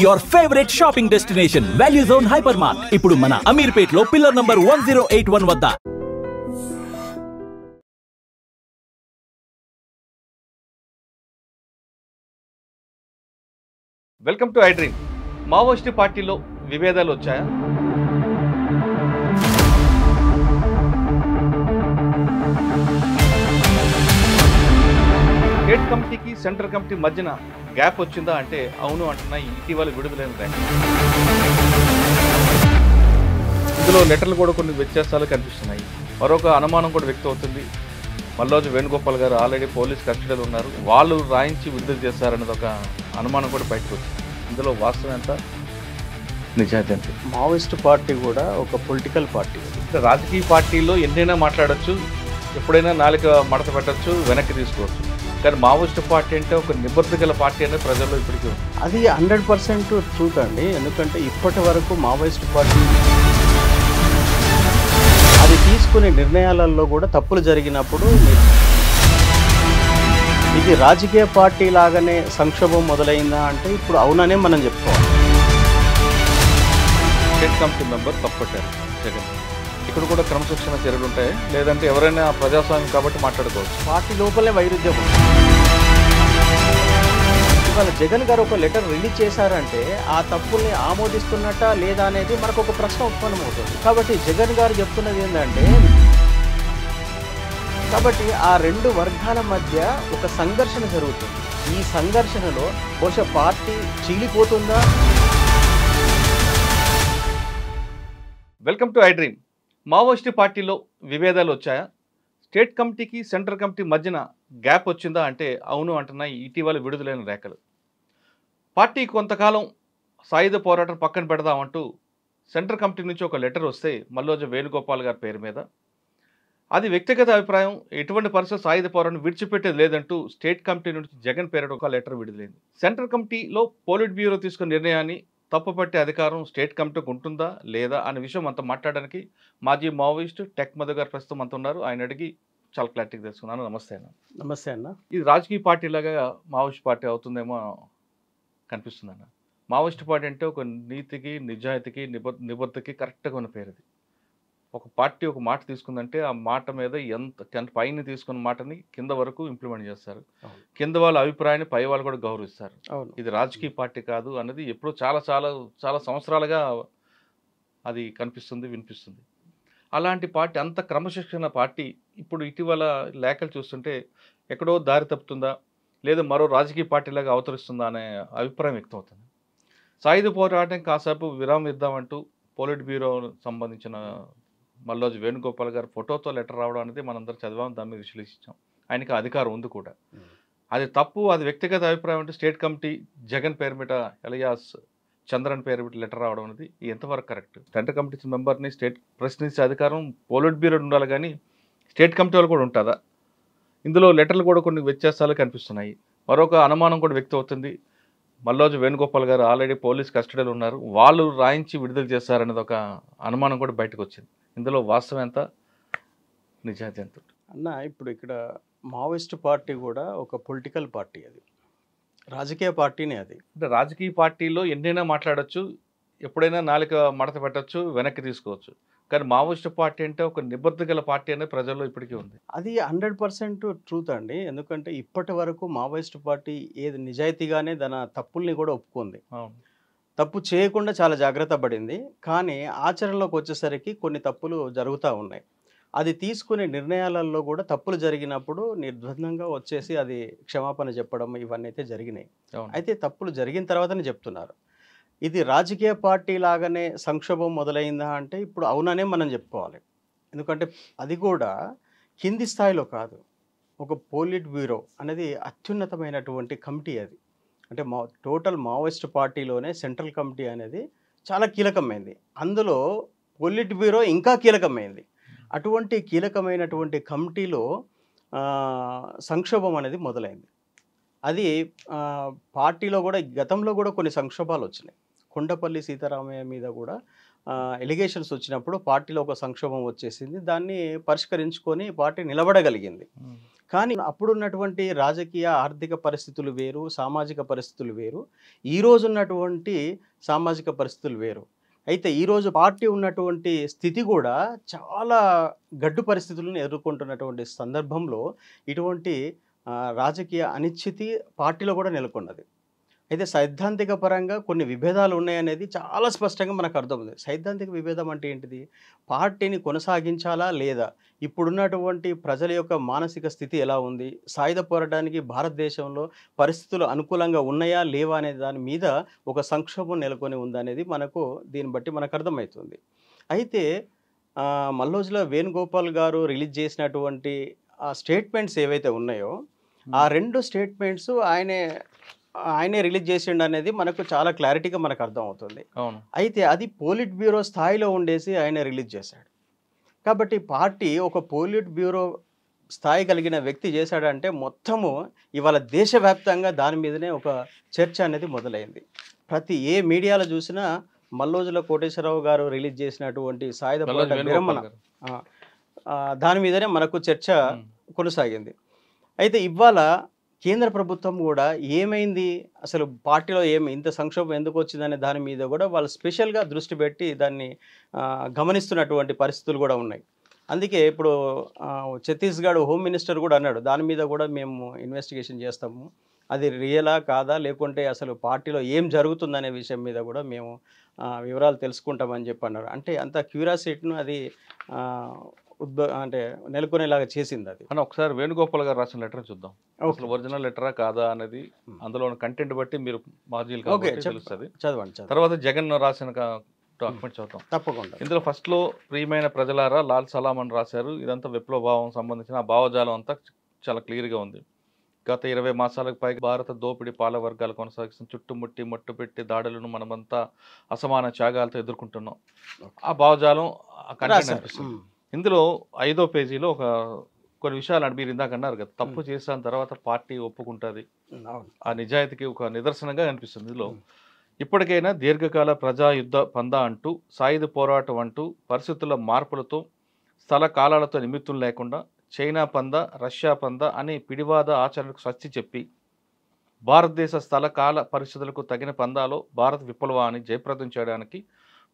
Your favorite shopping destination, Value Zone Hypermart. ఇప్పుడు మన అమీర్పేట్లో pillar number 1081 వద్ద. Welcome to I dream. Maoist పార్టీలో విభేదాలు వచ్చాయా? స్టేట్ కమిటీకి సెంట్రల్ కమిటీ మధ్యన గ్యాప్ వచ్చిందా అంటే అవును అంటున్నా ఇటీవల విడుదలైన ర్యాంక్. ఇందులో లెటర్లు కూడా కొన్ని వ్యత్యాసాలు కనిపిస్తున్నాయి. మరొక అనుమానం కూడా వ్యక్తం అవుతుంది. మల్లోజు వేణుగోపాల్ గారు ఆల్రెడీ పోలీస్ కస్టడీలో ఉన్నారు, వాళ్ళు రాయించి విడుదల చేస్తారనేది ఒక అనుమానం కూడా బయటకు వచ్చింది. ఇందులో వాస్తవం ఎంత, నిజాయితీ ఎంత? మావోయిస్టు పార్టీ కూడా ఒక పొలిటికల్ పార్టీ. రాజకీయ పార్టీలో ఎన్నైనా మాట్లాడచ్చు, ఎప్పుడైనా నాలుక మడత పెట్టచ్చు, వెనక్కి తీసుకోవచ్చు. కానీ మావోయిస్టు పార్టీ అంటే ఒక నిబద్ధత పార్టీ అనేది ప్రజల్లో ఇప్పటికీ ఉంది. అది 100% ట్రూత్ అండి. ఎందుకంటే ఇప్పటి వరకు మావోయిస్టు పార్టీ అది తీసుకునే నిర్ణయాలలో కూడా తప్పులు జరిగినప్పుడు ఇది రాజకీయ పార్టీ లాగానే సంక్షోభం మొదలైందా అంటే ఇప్పుడు అవుననే మనం చెప్పుకోవాలి. స్టేట్ కమిటీ మెంబర్ తప్పట్టారు జగన్. ఇక్కడ కూడా క్రమశిక్షణ చర్యలు ఉంటాయి, లేదంటే ఎవరైనా ప్రజాస్వామ్యం కాబట్టి మాట్లాడుకోవచ్చు. పార్టీ లోపలే వైరుధ్యం. ఇవాళ జగన్ గారు ఒక లెటర్ రిలీజ్ చేశారంటే ఆ తప్పుల్ని ఆమోదిస్తున్నట్ట లేదా అనేది మనకు ఒక ప్రశ్న ఉత్పన్నమవుతుంది. కాబట్టి జగన్ గారు చెప్తున్నది ఏంటంటే, కాబట్టి ఆ రెండు వర్గాల మధ్య ఒక సంఘర్షణ జరుగుతుంది. ఈ సంఘర్షణలో బహుశా పార్టీ చీలిపోతుందా? Welcome to I dream. Maoist పార్టీలో విభేదాలు వచ్చాయా? స్టేట్ కమిటీకి సెంట్రల్ కమిటీ మధ్యన గ్యాప్ వచ్చిందా అంటే అవును అంటున్నా ఇటీవల విడుదలైన రేఖలు. పార్టీ కొంతకాలం సాయుధ పోరాటం పక్కన పెడదామంటూ సెంట్రల్ కమిటీ నుంచి ఒక లెటర్ వస్తే మల్లోజు వేణుగోపాల్ గారి పేరు మీద, అది వ్యక్తిగత అభిప్రాయం, ఎటువంటి పరిస్థితి సాయుధ పోరాటం విడిచిపెట్టేది లేదంటూ స్టేట్ కమిటీ నుంచి జగన్ పేరిట ఒక లెటర్ విడుదలైంది. సెంట్రల్ కమిటీలో పోలిట్ బ్యూరో తీసుకున్న నిర్ణయాన్ని తప్పుపట్టే అధికారం స్టేట్ కమిటీకి ఉంటుందా లేదా అనే విషయం అంతా మాట్లాడడానికి మాజీ మావోయిస్టు టెక్ మధు గారు ప్రస్తుతం అంత ఉన్నారు. ఆయన అడిగి చాలా క్లారిటీ తెలుసుకున్నాను. నమస్తే అన్న. నమస్తే అన్న. ఇది రాజకీయ పార్టీ లాగా మావోయిస్ట్ పార్టీ అవుతుందేమో కనిపిస్తుంది అన్న. మావోయిస్ట్ పార్టీ అంటే ఒక నీతికి, నిజాయితీకి, నిబద్ధతకి కరెక్ట్గా ఉన్న పేరు. అది ఒక పార్టీ ఒక మాట తీసుకుందంటే ఆ మాట మీద ఎంత పైన తీసుకున్న మాటని కింద వరకు ఇంప్లిమెంట్ చేస్తారు. కింద వాళ్ళ అభిప్రాయాన్ని పై వాళ్ళు కూడా గౌరవిస్తారు. ఇది రాజకీయ పార్టీ కాదు అన్నది ఎప్పుడూ చాలా చాలా చాలా సంవత్సరాలుగా అది కనిపిస్తుంది, వినిపిస్తుంది. అలాంటి పార్టీ, అంత క్రమశిక్షణ పార్టీ ఇప్పుడు ఇటీవల లేఖలు చూస్తుంటే ఎక్కడో దారి తప్పుతుందా లేదా మరో రాజకీయ పార్టీలాగా అవతరిస్తుందా అనే అభిప్రాయం వ్యక్తం అవుతుంది. సాయుధ పోరాటం కాసేపు విరామం ఇద్దామంటూ పోలిట్ బ్యూరో సంబంధించిన మల్లోజు వేణుగోపాల్ గారు ఫోటోతో లెటర్ రావడం అనేది మనందరం చదివాం, దాన్ని మీద విశ్లేషించాం. ఆయనకి అధికారం ఉంది కూడా. అది తప్పు, అది వ్యక్తిగత అభిప్రాయం అంటే స్టేట్ కమిటీ జగన్ పేరు మీద ఎలియాస్ చంద్రన్ పేరు మీద లెటర్ రావడం అనేది ఎంతవరకు కరెక్ట్? సెంట్రల్ కమిటీ మెంబర్ని స్టేట్ ప్రశ్నించే అధికారం పోలిట్ బ్యూరో ఉండాలి, కానీ స్టేట్ కమిటీ వాళ్ళు కూడా ఉంటుందా? ఇందులో లెటర్లు కూడా కొన్ని వ్యత్యాసాలు కనిపిస్తున్నాయి. మరొక అనుమానం కూడా వ్యక్తం అవుతుంది. మల్లోజు వేణుగోపాల్ గారు ఆల్రెడీ పోలీస్ కస్టడీలో ఉన్నారు, వాళ్ళు రాయించి విడుదల చేస్తారనేది ఒక అనుమానం కూడా బయటకు వచ్చింది. ఇందులో వాస్తవం ఎంత, నిజాయితీ ఎంత? అన్న, ఇప్పుడు ఇక్కడ మావోయిస్టు పార్టీ కూడా ఒక పొలిటికల్ పార్టీ. అది రాజకీయ పార్టీనే. అది అంటే రాజకీయ పార్టీలో ఎన్నైనా మాట్లాడచ్చు, ఎప్పుడైనా నాలుక మడత పెట్టచ్చు, వెనక్కి తీసుకోవచ్చు. కానీ మావోయిస్టు పార్టీ అంటే ఒక నిబద్ధత పార్టీ అనేది ప్రజల్లో ఇప్పటికీ ఉంది. అది 100% ట్రూత్ అండి. ఎందుకంటే ఇప్పటి వరకు మావోయిస్టు పార్టీ ఏది నిజాయితీగానే తన తప్పుల్ని కూడా ఒప్పుకుంది. తప్పు చేయకుండా చాలా జాగ్రత్త పడింది. కానీ ఆచరణలోకి వచ్చేసరికి కొన్ని తప్పులు జరుగుతూ ఉన్నాయి. అది తీసుకునే నిర్ణయాలలో కూడా తప్పులు జరిగినప్పుడు నిర్బంధంగా వచ్చేసి అది క్షమాపణ చెప్పడం ఇవన్నీ అయితే జరిగినాయి. అయితే తప్పులు జరిగిన తర్వాతనే చెప్తున్నారు. ఇది రాజకీయ పార్టీ లాగానే సంక్షోభం మొదలైందా అంటే ఇప్పుడు అవుననే మనం చెప్పుకోవాలి. ఎందుకంటే అది కూడా కింది స్థాయిలో కాదు, ఒక పోలిట్ బ్యూరో అనేది అత్యున్నతమైనటువంటి కమిటీ. అది అంటే టోటల్ మావోయిస్ట్ పార్టీలోనే సెంట్రల్ కమిటీ అనేది చాలా కీలకమైంది. అందులో పొలిట్ బ్యూరో ఇంకా కీలకమైంది. అటువంటి కీలకమైనటువంటి కమిటీలో సంక్షోభం అనేది మొదలైంది. అది పార్టీలో కూడా గతంలో కూడా కొన్ని సంక్షోభాలు వచ్చినాయి. కొండపల్లి సీతారామయ్య మీద కూడా ఎలిగేషన్స్ వచ్చినప్పుడు పార్టీలో ఒక సంక్షోభం వచ్చేసింది. దాన్ని పరిష్కరించుకొని పార్టీ నిలబడగలిగింది. కానీ అప్పుడున్నటువంటి రాజకీయ ఆర్థిక పరిస్థితులు వేరు, సామాజిక పరిస్థితులు వేరు, ఈ రోజు ఉన్నటువంటి సామాజిక పరిస్థితులు వేరు. అయితే ఈరోజు పార్టీ ఉన్నటువంటి స్థితి కూడా చాలా గడ్డు పరిస్థితులను ఎదుర్కొంటున్నటువంటి సందర్భంలో ఇటువంటి రాజకీయ అనిశ్చితి పార్టీలో కూడా నెలకొన్నది. అయితే సైద్ధాంతిక పరంగా కొన్ని విభేదాలు ఉన్నాయనేది చాలా స్పష్టంగా మనకు అర్థమవుతుంది. సైద్ధాంతిక విభేదం అంటే ఏంటిది? పార్టీని కొనసాగించాలా లేదా? ఇప్పుడున్నటువంటి ప్రజల యొక్క మానసిక స్థితి ఎలా ఉంది? సాయుధ పోరాటానికి భారతదేశంలో పరిస్థితులు అనుకూలంగా ఉన్నాయా లేవా అనే దాని మీద ఒక సంక్షోభం నెలకొని ఉందనేది మనకు దీన్ని బట్టి మనకు అర్థమవుతుంది. అయితే మల్లోజుల వేణుగోపాల్ గారు రిలీజ్ చేసినటువంటి ఆ స్టేట్మెంట్స్ ఏవైతే ఉన్నాయో ఆ 2 స్టేట్మెంట్స్ ఆయనే రిలీజ్ చేసిండు అనేది మనకు చాలా క్లారిటీగా మనకు అర్థమవుతుంది. అయితే అది పోలిట్ బ్యూరో స్థాయిలో ఉండేసి ఆయన రిలీజ్ చేశాడు. కాబట్టి పార్టీ ఒక పోలిట్ బ్యూరో స్థాయి కలిగిన వ్యక్తి చేశాడంటే మొత్తము ఇవాళ దేశవ్యాప్తంగా దాని మీదనే ఒక చర్చ అనేది మొదలైంది. ప్రతి ఏ మీడియాలో చూసినా మల్లోజుల కోటేశ్వరరావు గారు రిలీజ్ చేసినటువంటి సాయుధ పోరాట విరమణ దాని మీదనే మనకు చర్చ కొనసాగింది. అయితే ఇవాళ కేంద్ర ప్రభుత్వం కూడా ఏమైంది, అసలు పార్టీలో ఇంత సంక్షోభం ఎందుకు వచ్చిందనే దాని మీద కూడా వాళ్ళు స్పెషల్గా దృష్టి పెట్టి దాన్ని గమనిస్తున్నటువంటి పరిస్థితులు కూడా ఉన్నాయి. అందుకే ఇప్పుడు ఛత్తీస్గఢ్ హోమ్ మినిస్టర్ కూడా అన్నాడు, దాని మీద కూడా మేము ఇన్వెస్టిగేషన్ చేస్తాము, అది రియలా కాదా లేకుంటే అసలు పార్టీలో ఏం జరుగుతుందనే విషయం మీద కూడా మేము వివరాలు తెలుసుకుంటామని చెప్పి అన్నారు. అంటే అంత క్యూరియాసిటీను అది అంటే నెలకొనేలాగా చేసింది అది. అని ఒకసారి వేణుగోపాల్ గారు రాసిన లెటర్ చూద్దాం. అసలు ఒరిజినల్ లెటరా కాదా అనేది అందులో కంటెంట్ బట్టి మీరు మార్జిల్ తెలుస్తుంది. చదవండి. తర్వాత జగన్ రాసిన డాక్యుమెంట్ చదువుతాం తప్పకుండా. ఇందులో ఫస్ట్లో ప్రియమైన ప్రజలారా లాల్ సలాం అని రాశారు. ఇదంతా విప్లవ భావం సంబంధించిన ఆ భావజాలం అంతా చాలా క్లియర్గా ఉంది. గత 20 మాసాలకు పైగా భారత దోపిడీ పాల వర్గాలు కొనసాగిస్తున్న చుట్టుముట్టి మట్టుపెట్టి దాడులను మనమంతా అసమాన త్యాగాలతో ఎదుర్కొంటున్నాం. ఆ భావజాలం అనిపిస్తుంది. ఇందులో 5వ పేజీలో కొన్ని విషయాలు మీరు ఇందాక అన్నారు కదా, తప్పు చేసిన తర్వాత పార్టీ ఒప్పుకుంటుంది, ఆ నిజాయితీకి ఒక నిదర్శనంగా కనిపిస్తుంది. ఇందులో ఇప్పటికైనా దీర్ఘకాల ప్రజాయుద్ధ పందా అంటూ, సాయుధ పోరాటం అంటూ, పరిస్థితుల మార్పులతో స్థల కాలాలతో నిమిత్తం లేకుండా చైనా పందా, రష్యా పందా అనే పిడివాద ఆచరణకు స్వస్తి చెప్పి భారతదేశ స్థల కాల పరిస్థితులకు తగిన పందాలో భారత విప్లవాన్ని జయప్రదం చేయడానికి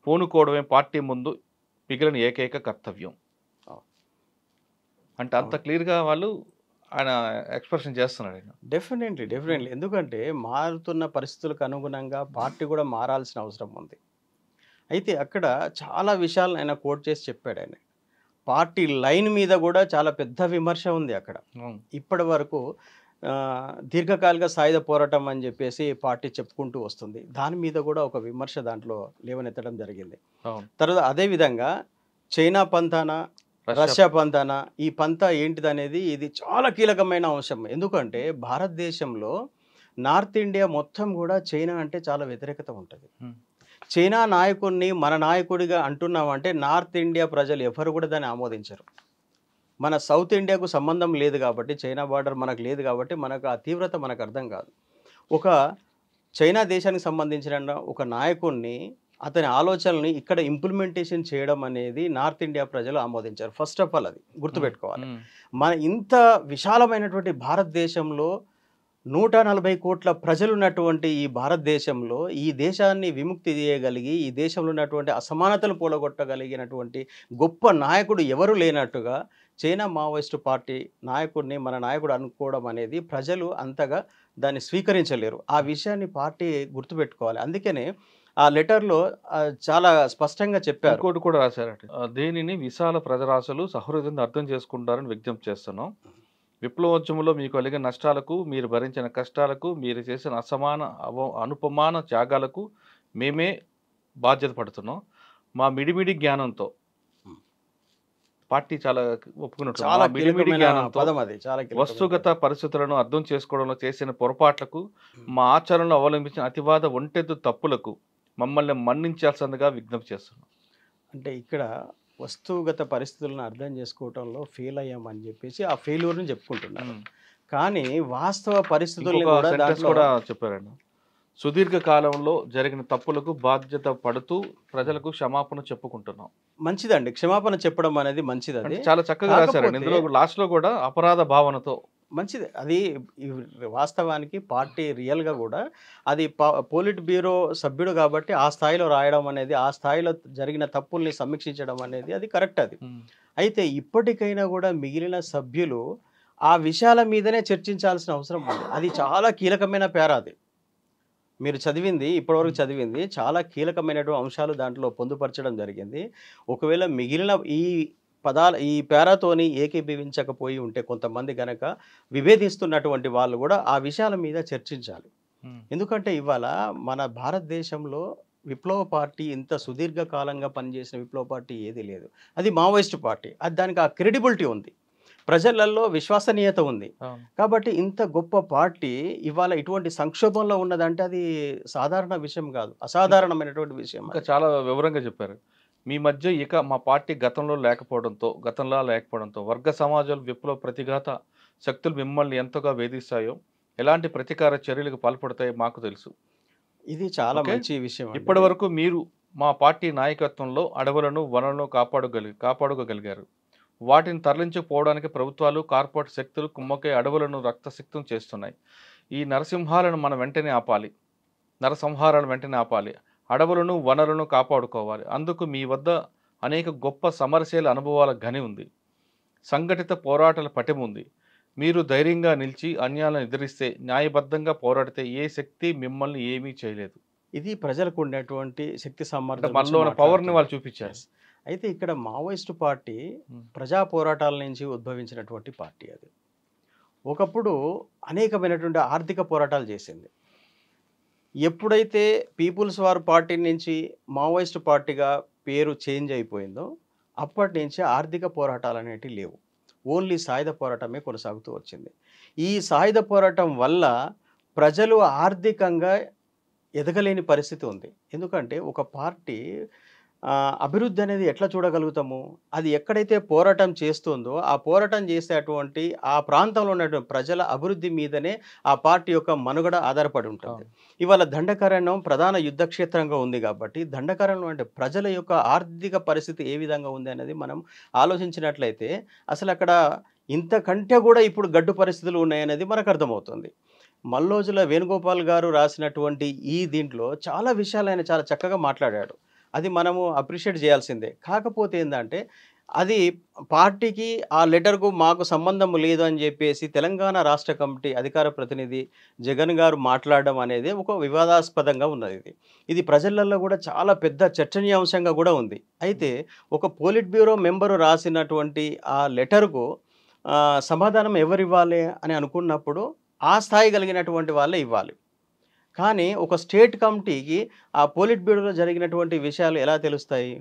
పూనుకోవడమే పార్టీ ముందు మిగిలిన ఏకైక కర్తవ్యం. అంటే అంత క్లియర్గా వాళ్ళు ఆయన ఎక్స్ప్రెషన్ చేస్తున్నాడు. ఆయన డెఫినెట్లీ ఎందుకంటే మారుతున్న పరిస్థితులకు అనుగుణంగా పార్టీ కూడా మారాల్సిన అవసరం ఉంది. అయితే అక్కడ చాలా విషయాలను ఆయన కోట్ చేసి చెప్పాడు. ఆయన పార్టీ లైన్ మీద కూడా చాలా పెద్ద విమర్శ ఉంది అక్కడ. ఇప్పటి వరకు దీర్ఘకాలిక సాయుధ పోరాటం అని చెప్పేసి పార్టీ చెప్పుకుంటూ వస్తుంది. దాని మీద కూడా ఒక విమర్శ దాంట్లో లేవనెత్తడం జరిగింది. తర్వాత అదేవిధంగా చైనా పంతానా, రష్యా పంతానా, ఈ పంతా ఏంటిదనేది ఇది చాలా కీలకమైన అంశం. ఎందుకంటే భారతదేశంలో నార్త్ ఇండియా మొత్తం కూడా చైనా అంటే చాలా వ్యతిరేకత ఉంటుంది. చైనా నాయకుడిని మన నాయకుడిగా అంటున్నామంటే నార్త్ ఇండియా ప్రజలు ఎవరు కూడా దాన్ని ఆమోదించరు. మన సౌత్ ఇండియాకు సంబంధం లేదు కాబట్టి, చైనా బార్డర్ మనకు లేదు కాబట్టి మనకు ఆ తీవ్రత మనకు అర్థం కాదు. ఒక చైనా దేశానికి సంబంధించిన ఒక నాయకుడిని, అతని ఆలోచనల్ని ఇక్కడ ఇంప్లిమెంటేషన్ చేయడం అనేది నార్త్ ఇండియా ప్రజలు ఆమోదించారు. ఫస్ట్ ఆఫ్ ఆల్ అది గుర్తుపెట్టుకోవాలి. మన ఇంత విశాలమైనటువంటి భారతదేశంలో 140 కోట్ల ప్రజలు ఉన్నటువంటి ఈ భారతదేశంలో ఈ దేశాన్ని విముక్తి చేయగలిగి, ఈ దేశంలో ఉన్నటువంటి అసమానతలు పోలగొట్టగలిగినటువంటి గొప్ప నాయకుడు ఎవరు లేనట్టుగా చైనా మావోయిస్టు పార్టీ నాయకుడిని మన నాయకుడు అనుకోవడం అనేది ప్రజలు అంతగా దాన్ని స్వీకరించలేరు. ఆ విషయాన్ని పార్టీ గుర్తుపెట్టుకోవాలి. అందుకనే ఆ లెటర్లో చాలా స్పష్టంగా చెప్పారు. ఇంకోటి కూడా రాశారట, దీనిని విశాల ప్రజరాశులు సహృదయంగా అర్థం చేసుకుంటారని విజ్ఞప్తి చేస్తున్నాం. విప్లవోద్యమంలో మీకు కలిగిన నష్టాలకు, మీరు భరించిన కష్టాలకు, మీరు చేసిన అనుపమాన త్యాగాలకు మేమే బాధ్యత పడుతున్నాం. మా మిడిమిడి జ్ఞానంతో పార్టీ చాలా ఒప్పుకున్నట్టు మిడిమిడి జ్ఞానంతో వస్తుగత పరిస్థితులను అర్థం చేసుకోవడంలో చేసిన పొరపాట్లకు, మా ఆచరణలో అవలంబించిన అతివాద ఒంటెద్దు తప్పులకు మమ్మల్ని మన్నించాల్సిందిగా విజ్ఞప్తి చేస్తున్నాం. అంటే ఇక్కడ వస్తుగత పరిస్థితులను అర్థం చేసుకోవటంలో ఫెయిల్ అయ్యామని చెప్పేసి ఆ ఫెయిల్యూర్ని చెప్పుకుంటున్నాను. కానీ వాస్తవ పరిస్థితులు కూడా చెప్పారండి. సుదీర్ఘ కాలంలో జరిగిన తప్పులకు బాధ్యత పడుతూ ప్రజలకు క్షమాపణ చెప్పుకుంటున్నాం. మంచిదండి, క్షమాపణ చెప్పడం అనేది మంచిది. అంటే అది చాలా చక్కగా రాశారండి. ఇందులో లాస్ట్ లో కూడా అపరాధ భావనతో మంచిది. అది వాస్తవానికి పార్టీ రియల్గా కూడా అది పోలిట్ బ్యూరో సభ్యుడు కాబట్టి ఆ స్థాయిలో రాయడం అనేది, ఆ స్థాయిలో జరిగిన తప్పుల్ని సమీక్షించడం అనేది అది కరెక్ట్. అది అయితే ఇప్పటికైనా కూడా మిగిలిన సభ్యులు ఆ విషయాల మీదనే చర్చించాల్సిన అవసరం ఉంది. అది చాలా కీలకమైన పేరా. అది మీరు చదివింది, ఇప్పటివరకు చదివింది చాలా కీలకమైనటువంటి అంశాలు దాంట్లో పొందుపరచడం జరిగింది. ఒకవేళ మిగిలిన ఈ పేరాతోని ఏకీభవించకపోయి ఉంటే కొంతమంది గనక విభేదిస్తున్నటువంటి వాళ్ళు కూడా ఆ విషయాల మీద చర్చించాలి. ఎందుకంటే ఇవాళ మన భారతదేశంలో విప్లవ పార్టీ ఇంత సుదీర్ఘకాలంగా పనిచేసిన విప్లవ పార్టీ ఏది లేదు. అది మావోయిస్ట్ పార్టీ. అది దానికి ఆ క్రెడిబిలిటీ ఉంది, ప్రజలలో విశ్వసనీయత ఉంది. కాబట్టి ఇంత గొప్ప పార్టీ ఇవాళ ఇటువంటి సంక్షోభంలో ఉన్నదంటే అది సాధారణ విషయం కాదు, అసాధారణమైనటువంటి విషయం. ఇంకా చాలా వివరంగా చెప్పారు. మీ మధ్య ఇక మా పార్టీ గతంలో లేకపోవడంతో వర్గ సమాజాలు విప్లవ ప్రతిఘాత శక్తులు మిమ్మల్ని ఎంతగా వేధిస్తాయో, ఎలాంటి ప్రతీకార చర్యలకు పాల్పడతాయో మాకు తెలుసు. ఇది చాలా మంచి విషయం. ఇప్పటి వరకు మీరు మా పార్టీ నాయకత్వంలో అడవులను వనరులను కాపాడుకోగలిగారు. వాటిని తరలించుకోవడానికి ప్రభుత్వాలు కార్పొరేట్ శక్తులు కుమ్మకే అడవులను రక్తసిక్తం చేస్తున్నాయి. ఈ నరసింహాలను మనం వెంటనే ఆపాలి. అడవులను వనరులను కాపాడుకోవాలి. అందుకు మీ వద్ద అనేక గొప్ప సమరశీల అనుభవాల గని ఉంది, సంఘటిత పోరాటాల పటిమ ఉంది. మీరు ధైర్యంగా నిలిచి అన్యాయాలను ఎదిరిస్తే, న్యాయబద్ధంగా పోరాడితే ఏ శక్తి మిమ్మల్ని ఏమీ చేయలేదు. ఇది ప్రజలకు ఉండేటువంటి శక్తి సామర్థ్యం, మనలో ఉన్న పవర్ని వాళ్ళు చూపించారు. అయితే ఇక్కడ మావోయిస్టు పార్టీ ప్రజా పోరాటాల నుంచి ఉద్భవించినటువంటి పార్టీ. అది ఒకప్పుడు అనేకమైనటువంటి ఆర్థిక పోరాటాలు చేసింది. ఎప్పుడైతే పీపుల్స్ వార్ పార్టీ నుంచి మావోయిస్ట్ పార్టీగా పేరు చేంజ్ అయిపోయిందో అప్పటి నుంచి ఆర్థిక పోరాటాలు అనేటివి లేవు, ఓన్లీ సాయుధ పోరాటమే కొనసాగుతూ వచ్చింది. ఈ సాయుధ పోరాటం వల్ల ప్రజలు ఆర్థికంగా ఎదగలేని పరిస్థితి ఉంది. ఎందుకంటే ఒక పార్టీ అభివృద్ధి అనేది ఎట్లా చూడగలుగుతాము? అది ఎక్కడైతే పోరాటం చేస్తుందో ఆ పోరాటం చేసేటువంటి ఆ ప్రాంతంలో ఉన్నటువంటి ప్రజల అభివృద్ధి మీదనే ఆ పార్టీ యొక్క మనుగడ ఆధారపడి ఉంటుంది. ఇవాళ దండకారణ్యం ప్రధాన యుద్ధ క్షేత్రంగా ఉంది కాబట్టి దండకారణ్యం అంటే ప్రజల యొక్క ఆర్థిక పరిస్థితి ఏ విధంగా ఉంది అనేది మనం ఆలోచించినట్లయితే అసలు అక్కడ ఇంతకంటే కూడా ఇప్పుడు గడ్డు పరిస్థితులు ఉన్నాయనేది మనకు అర్థమవుతుంది. మల్లోజుల వేణుగోపాల్ గారు రాసినటువంటి ఈ దీంట్లో చాలా విషయాలు ఆయన చాలా చక్కగా మాట్లాడాడు. అది మనము అప్రిషియేట్ చేయాల్సిందే. కాకపోతే ఏంటంటే అది పార్టీకి ఆ లెటర్కు మాకు సంబంధం లేదు అని చెప్పేసి తెలంగాణ రాష్ట్ర కమిటీ అధికార ప్రతినిధి జగన్ గారు మాట్లాడడం అనేది ఒక వివాదాస్పదంగా ఉన్నది. ఇది ప్రజలలో కూడా చాలా పెద్ద చర్చనీయాంశంగా కూడా ఉంది. అయితే ఒక పోలిట్ బ్యూరో మెంబరు రాసినటువంటి ఆ లెటర్కు సమాధానం ఎవరు ఇవ్వాలి అని అనుకున్నప్పుడు ఆ స్థాయి కలిగినటువంటి వాళ్ళే ఇవ్వాలి. కానీ ఒక స్టేట్ కమిటీకి ఆ పోలిట్ బ్యూరోలో జరిగినటువంటి విషయాలు ఎలా తెలుస్తాయి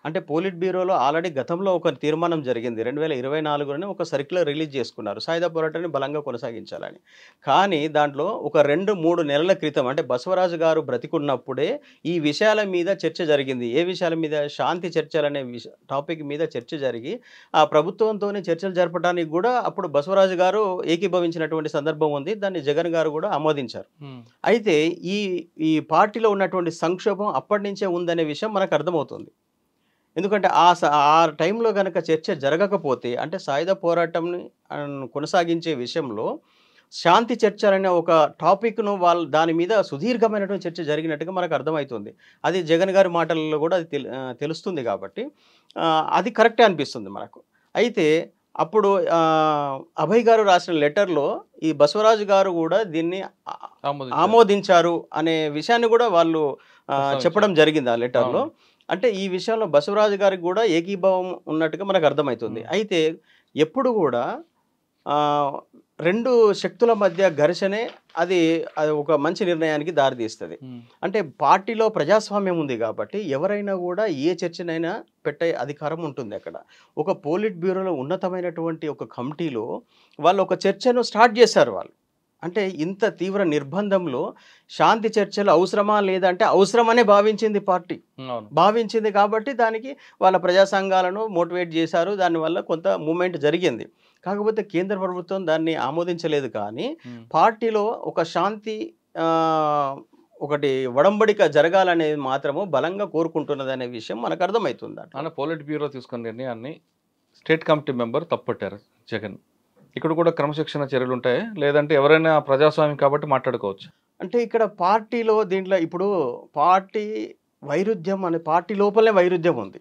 అంటే పోలిట్ బ్యూరోలో ఆల్రెడీ గతంలో ఒక తీర్మానం జరిగింది. 2024లోనే ఒక సర్క్యులర్ రిలీజ్ చేసుకున్నారు సాయుధ పోరాటాన్ని బలంగా కొనసాగించాలని. కానీ దాంట్లో ఒక 2-3 నెలల క్రితం అంటే బసవరాజు గారు బ్రతికున్నప్పుడే ఈ విషయాల మీద చర్చ జరిగింది. ఏ విషయాల మీద? శాంతి చర్చలనే టాపిక్ మీద చర్చ జరిగి ఆ ప్రభుత్వంతోనే చర్చలు జరపడానికి కూడా అప్పుడు బసవరాజు గారు ఏకీభవించినటువంటి సందర్భం ఉంది. దాన్ని జగన్ గారు కూడా ఆమోదించారు. అయితే ఈ పార్టీలో ఉన్నటువంటి సంక్షోభం అప్పటి నుంచే ఉందనే విషయం మనకు అర్థమవుతుంది. ఎందుకంటే ఆ టైంలో కనుక చర్చ జరగకపోతే అంటే సాయుధ పోరాటంని కొనసాగించే విషయంలో శాంతి చర్చలనే ఒక టాపిక్ను వాళ్ళు దాని మీద సుదీర్ఘమైనటువంటి చర్చ జరిగినట్టుగా మనకు అర్థమవుతుంది. అది జగన్ గారి మాటలలో కూడా అది తెలుస్తుంది. కాబట్టి అది కరెక్టే అనిపిస్తుంది మనకు. అయితే అప్పుడు అభయ్ గారు రాసిన లెటర్లో ఈ బసవరాజు గారు కూడా దీన్ని ఆమోదించారు అనే విషయాన్ని కూడా వాళ్ళు చెప్పడం జరిగింది ఆ లెటర్లో. అంటే ఈ విషయంలో బసవరాజు గారికి కూడా ఏకీభావం ఉన్నట్టుగా మనకు అర్థమవుతుంది. అయితే ఎప్పుడు కూడా 2 శక్తుల మధ్య ఘర్షణే అది ఒక మంచి నిర్ణయానికి దారితీస్తుంది. అంటే పార్టీలో ప్రజాస్వామ్యం ఉంది కాబట్టి ఎవరైనా కూడా ఏ చర్చనైనా పెట్టే అధికారం ఉంటుంది. అక్కడ ఒక పోలిట్ బ్యూరోలో ఉన్నతమైనటువంటి ఒక కమిటీలో వాళ్ళు ఒక చర్చను స్టార్ట్ చేశారు. వాళ్ళు అంటే ఇంత తీవ్ర నిర్బంధంలో శాంతి చర్చలు అవసరమా లేదంటే అవసరమనే భావించింది పార్టీ. భావించింది కాబట్టి దానికి వాళ్ళ ప్రజా సంఘాలను మోటివేట్ చేశారు. దానివల్ల కొంత మూమెంట్ జరిగింది. కాకపోతే కేంద్ర ప్రభుత్వం దాన్ని ఆమోదించలేదు. కానీ పార్టీలో ఒక శాంతి ఒకటి వడంబడిక జరగాలనేది మాత్రము బలంగా కోరుకుంటున్నది అనే విషయం మనకు అర్థమవుతుంది. అన్న పోలిట్ బ్యూరో తీసుకున్న నిర్ణయాన్ని స్టేట్ కమిటీ మెంబర్ తప్పట్టారు జగన్. ఇక్కడ కూడా క్రమశిక్షణ చర్యలు ఉంటాయి, లేదంటే ఎవరైనా ప్రజాస్వామ్యం కాబట్టి మాట్లాడుకోవచ్చు? అంటే ఇక్కడ పార్టీలో దీంట్లో ఇప్పుడు పార్టీ వైరుధ్యం అనే పార్టీ లోపలనే వైరుధ్యం ఉంది,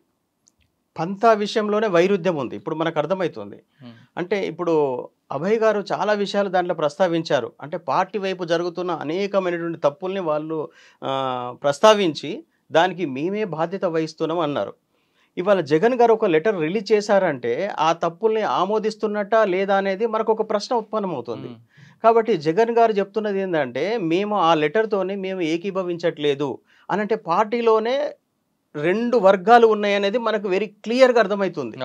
పంతా విషయంలోనే వైరుధ్యం ఉంది. ఇప్పుడు మనకు అర్థమవుతుంది. అంటే ఇప్పుడు అభయ్ గారు చాలా విషయాలు దాంట్లో ప్రస్తావించారు. అంటే పార్టీ వైపు జరుగుతున్న అనేకమైనటువంటి తప్పుల్ని వాళ్ళు ప్రస్తావించి దానికి మేమే బాధ్యత వహిస్తున్నాం అన్నారు. ఇవాళ జగన్ గారు ఒక లెటర్ రిలీజ్ చేశారంటే ఆ తప్పుల్ని ఆమోదిస్తున్నట్టా లేదా అనేది మనకు ఒక ప్రశ్న ఉత్పన్నమవుతుంది. కాబట్టి జగన్ గారు చెప్తున్నది ఏంటంటే మేము ఆ లెటర్తోని మేము ఏకీభవించట్లేదు అని, అంటే పార్టీలోనే 2 వర్గాలు ఉన్నాయనేది మనకు వెరీ క్లియర్గా అర్థమవుతుంది.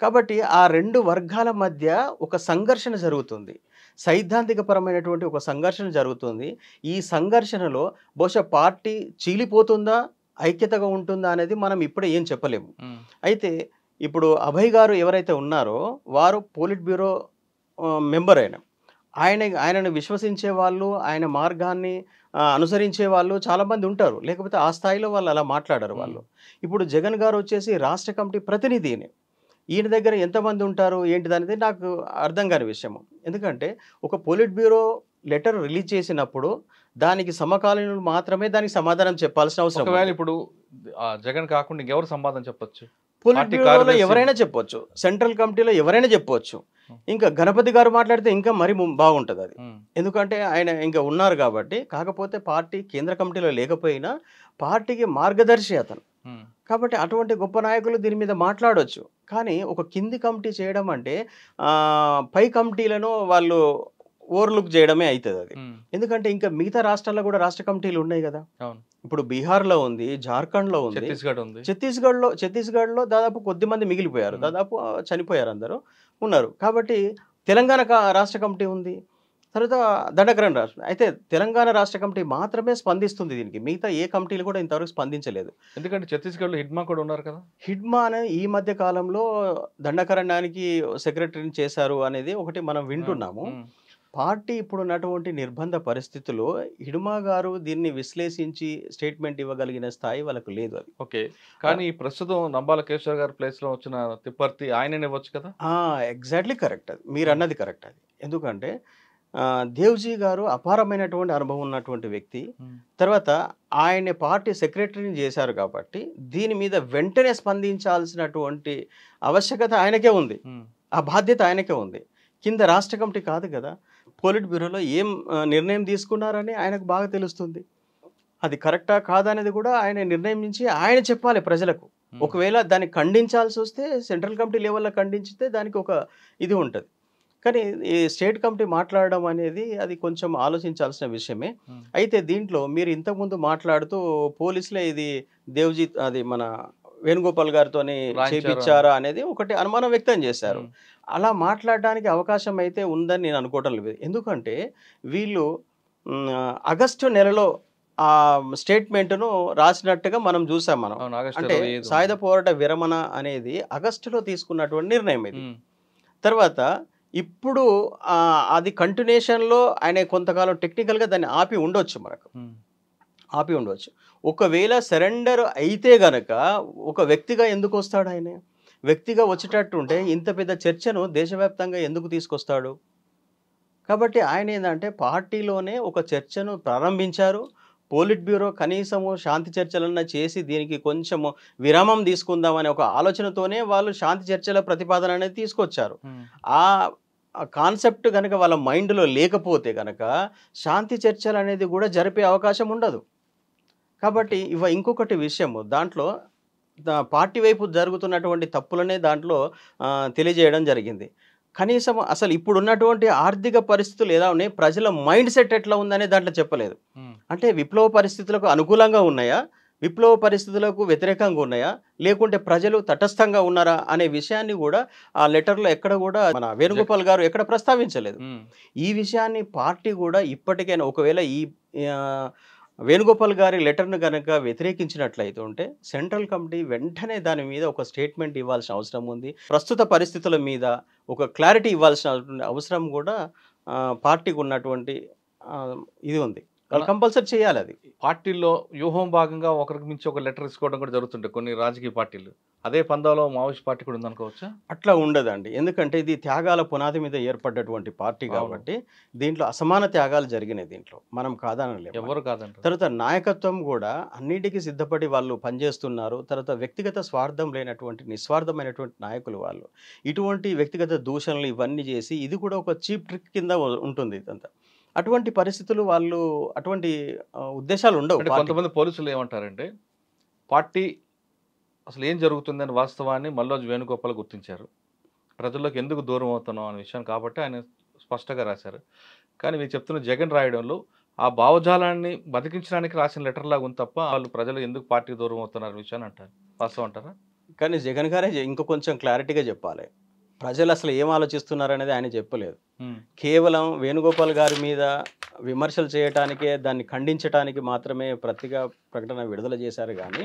కాబట్టి ఆ 2 వర్గాల మధ్య ఒక సంఘర్షణ జరుగుతుంది, సైద్ధాంతికపరమైనటువంటి ఒక సంఘర్షణ జరుగుతుంది. ఈ సంఘర్షణలో బహుశా పార్టీ చీలిపోతుందా ఐక్యతగా ఉంటుందా అనేది మనం ఇప్పుడే ఏం చెప్పలేము. అయితే ఇప్పుడు అభయ్ గారు ఎవరైతే ఉన్నారో వారు పోలిట్ బ్యూరో మెంబర్ ఆయనను విశ్వసించే వాళ్ళు, ఆయన మార్గాన్ని అనుసరించే వాళ్ళు చాలామంది ఉంటారు, లేకపోతే ఆ స్థాయిలో వాళ్ళు అలా మాట్లాడారు వాళ్ళు. ఇప్పుడు జగన్ గారు వచ్చేసి రాష్ట్ర కమిటీ ప్రతినిధిని, ఈయన దగ్గర ఎంతమంది ఉంటారు ఏంటిది అనేది నాకు అర్థం కాని విషయము. ఎందుకంటే ఒక పోలిట్ బ్యూరో లెటర్ రిలీజ్ చేసినప్పుడు దానికి సమకాలీనులు మాత్రమే దానికి సమాధానం చెప్పాల్సిన అవసరం. ఒకవేళ ఇప్పుడు జగన్ కాకుండా ఇంకెవరు సమాధానం చెప్పొచ్చు? పోలిట్ బ్యూరోలో ఎవరైనా చెప్పొచ్చు, సెంట్రల్ కమిటీలో ఎవరైనా చెప్పొచ్చు. ఇంకా గణపతి గారు మాట్లాడితే ఇంకా మరి బాగుంటుంది అది, ఎందుకంటే ఆయన ఇంకా ఉన్నారు కాబట్టి. కాకపోతే పార్టీ కేంద్ర కమిటీలో లేకపోయినా పార్టీకి మార్గదర్శి అతను కాబట్టి అటువంటి గొప్ప నాయకులు దీని మీద మాట్లాడవచ్చు. కానీ ఒక కింది కమిటీ చేయడం అంటే పై కమిటీలను వాళ్ళు ఓవర్లుక్ చేయడమే అవుతుంది అది. ఎందుకంటే ఇంకా మిగతా రాష్ట్రాల్లో కూడా రాష్ట్ర కమిటీలు ఉన్నాయి కదా. ఇప్పుడు బీహార్లో ఉంది, జార్ఖండ్లో ఉంది, ఛత్తీస్గఢ్లో దాదాపు కొద్ది మంది మిగిలిపోయారు, దాదాపు చనిపోయారు, అందరూ ఉన్నారు. కాబట్టి తెలంగాణ రాష్ట్ర కమిటీ ఉంది, తర్వాత దండకరణ్ రాష్ట్రం. అయితే తెలంగాణ రాష్ట్ర కమిటీ మాత్రమే స్పందిస్తుంది దీనికి, మిగతా ఏ కమిటీలు కూడా ఇంతవరకు స్పందించలేదు. ఎందుకంటే ఛత్తీస్గఢ్లో హిడ్మా కూడా ఉన్నారు కదా. హిడ్మా అనే ఈ మధ్య కాలంలో దండకరణానికి సెక్రటరీని చేశారు అనేది ఒకటి మనం వింటున్నాము. పార్టీ ఇప్పుడున్నటువంటి నిర్బంధ పరిస్థితుల్లో హిడ్మా గారు దీన్ని విశ్లేషించి స్టేట్మెంట్ ఇవ్వగలిగిన స్థాయి వాళ్ళకు లేదు అది. ఓకే, కానీ ప్రస్తుతం నంబాల కేశవ్ గారి ప్లేస్లో వచ్చిన తిప్పర్తి ఆయననే ఇవ్వచ్చు కదా. ఎగ్జాక్ట్లీ కరెక్ట్, అది మీరు అన్నది కరెక్ట్ అది. ఎందుకంటే దేవ్జీ గారు అపారమైనటువంటి అనుభవం ఉన్నటువంటి వ్యక్తి, తర్వాత ఆయన పార్టీ సెక్రటరీని చేశారు కాబట్టి దీని మీద వెంటనే స్పందించాల్సినటువంటి ఆవశ్యకత ఆయనకే ఉంది, ఆ బాధ్యత ఆయనకే ఉంది. కింద రాష్ట్ర కమిటీ కాదు కదా, పోలిట్ బ్యూరోలో ఏం నిర్ణయం తీసుకున్నారని ఆయనకు బాగా తెలుస్తుంది. అది కరెక్టా కాదనేది కూడా ఆయన నిర్ణయం నుంచి ఆయన చెప్పాలి ప్రజలకు. ఒకవేళ దాన్ని ఖండించాల్సి వస్తే సెంట్రల్ కమిటీ లెవెల్లో ఖండించితే దానికి ఒక ఇది ఉంటుంది. కానీ ఈ స్టేట్ కమిటీ మాట్లాడడం అనేది అది కొంచెం ఆలోచించాల్సిన విషయమే. అయితే దీంట్లో మీరు ఇంతకుముందు మాట్లాడుతూ పోలీసులే ఇది దేవ్జీ అది మన వేణుగోపాల్ గారితోని చేపించారా అనేది ఒకటి అనుమానం వ్యక్తం చేశారు. అలా మాట్లాడడానికి అవకాశం అయితే ఉందని నేను అనుకోవటం లేదు. ఎందుకంటే వీళ్ళు ఆగస్టు నెలలో ఆ స్టేట్మెంట్ను రాసినట్టుగా మనం చూసాం. మనం అంటే సాయుధ పోరాట విరమణ అనేది ఆగస్టులో తీసుకున్నటువంటి నిర్ణయం ఇది. తర్వాత ఇప్పుడు అది కంటిన్యూషన్లో ఆయన కొంతకాలం టెక్నికల్గా దాన్ని ఆపి ఉండొచ్చు, మనకు ఆపి ఉండవచ్చు. ఒకవేళ సరెండర్ అయితే గనక ఒక వ్యక్తిగా ఎందుకు వస్తాడు? ఆయన వ్యక్తిగా వచ్చేటట్టు ఉంటే ఇంత పెద్ద చర్చను దేశవ్యాప్తంగా ఎందుకు తీసుకొస్తాడు? కాబట్టి ఆయన ఏంటంటే పార్టీలోనే ఒక చర్చను ప్రారంభించారు. పోలిట్ బ్యూరో కనీసము శాంతి చర్చలన్నా చేసి దీనికి కొంచెము విరామం తీసుకుందామనే ఒక ఆలోచనతోనే వాళ్ళు శాంతి చర్చల ప్రతిపాదన అనేది తీసుకొచ్చారు. ఆ కాన్సెప్ట్ కనుక వాళ్ళ మైండ్లో లేకపోతే కనుక శాంతి చర్చలు అనేది కూడా జరిపే అవకాశం ఉండదు. కాబట్టి ఇంకొకటి విషయము దాంట్లో పార్టీ వైపు జరుగుతున్నటువంటి తప్పులనే దాంట్లో తెలియజేయడం జరిగింది. కనీసం అసలు ఇప్పుడు ఉన్నటువంటి ఆర్థిక పరిస్థితులు ఎలా ఉన్నాయి, ప్రజల మైండ్ సెట్ ఎట్లా ఉందనే దాంట్లో చెప్పలేదు. అంటే విప్లవ పరిస్థితులకు అనుకూలంగా ఉన్నాయా, విప్లవ పరిస్థితులకు వ్యతిరేకంగా ఉన్నాయా, లేకుంటే ప్రజలు తటస్థంగా ఉన్నారా అనే విషయాన్ని కూడా ఆ లెటర్లో ఎక్కడ కూడా మన వేణుగోపాల్ గారు ఎక్కడ ప్రస్తావించలేదు. ఈ విషయాన్ని పార్టీ కూడా ఇప్పటికైనా ఒకవేళ ఈ వేణుగోపాల్ గారి లెటర్ను కనుక వ్యతిరేకించినట్లయితే ఉంటే సెంట్రల్ కమిటీ వెంటనే దాని మీద ఒక స్టేట్మెంట్ ఇవ్వాల్సిన అవసరం ఉంది. ప్రస్తుత పరిస్థితుల మీద ఒక క్లారిటీ ఇవ్వాల్సిన అవసరం కూడా పార్టీకి ఉన్నటువంటి ఇది ఉంది. వాళ్ళు కంపల్సరీ చేయాలి అది. పార్టీల్లో వ్యూహం భాగంగా ఒకరికి మించి ఒక లెటర్ ఇసుకోవడం కూడా జరుగుతుంటాయి కొన్ని రాజకీయ పార్టీలు. అదే పందాలో మావోయిస్ట్ పార్టీ కూడా ఉందనుకోవచ్చా? అట్లా ఉండదండి. ఎందుకంటే ఇది త్యాగాల పునాది మీద ఏర్పడ్డటువంటి పార్టీ కాబట్టి దీంట్లో అసమాన త్యాగాలు జరిగినాయి దీంట్లో. మనం కాదనలేము. ఎవరు కాదంటారు. తర్వాత నాయకత్వం కూడా అన్నిటికీ సిద్ధపడి వాళ్ళు పనిచేస్తున్నారు. తర్వాత వ్యక్తిగత స్వార్థం లేనటువంటి నిస్వార్థమైనటువంటి నాయకులు వాళ్ళు. ఇటువంటి వ్యక్తిగత దూషణలు ఇవన్నీ చేసి ఇది కూడా ఒక చీప్ ట్రిక్ కింద ఉంటుంది ఇదంతా. అటువంటి పరిస్థితులు వాళ్ళు అటువంటి ఉద్దేశాలు ఉండవు. అంటే కొంతమంది పోలీసులు ఏమంటారంటే పార్టీ అసలు ఏం జరుగుతుందని వాస్తవాన్ని మల్లోజు వేణుగోపాల్ గుర్తించారు. ప్రజల్లోకి ఎందుకు దూరం అవుతున్నాం అనే విషయాన్ని కాబట్టి ఆయన స్పష్టంగా రాశారు. కానీ మీరు చెప్తున్న జగన్ రాయడంలో ఆ భావజాలాన్ని బతికించడానికి రాసిన లెటర్ లాగా ఉంది తప్ప వాళ్ళు ప్రజలు ఎందుకు పార్టీ దూరం అవుతున్నారు విషయాన్ని అంటారు. వాస్తవం అంటారా? కానీ జగన్ గారే ఇంకా కొంచెం క్లారిటీగా చెప్పాలి. ప్రజలు అసలు ఏం ఆలోచిస్తున్నారు అనేది ఆయన చెప్పలేదు. కేవలం వేణుగోపాల్ గారి మీద విమర్శలు చేయటానికే, దాన్ని ఖండించడానికి మాత్రమే ప్రకటన విడుదల చేశారు. కానీ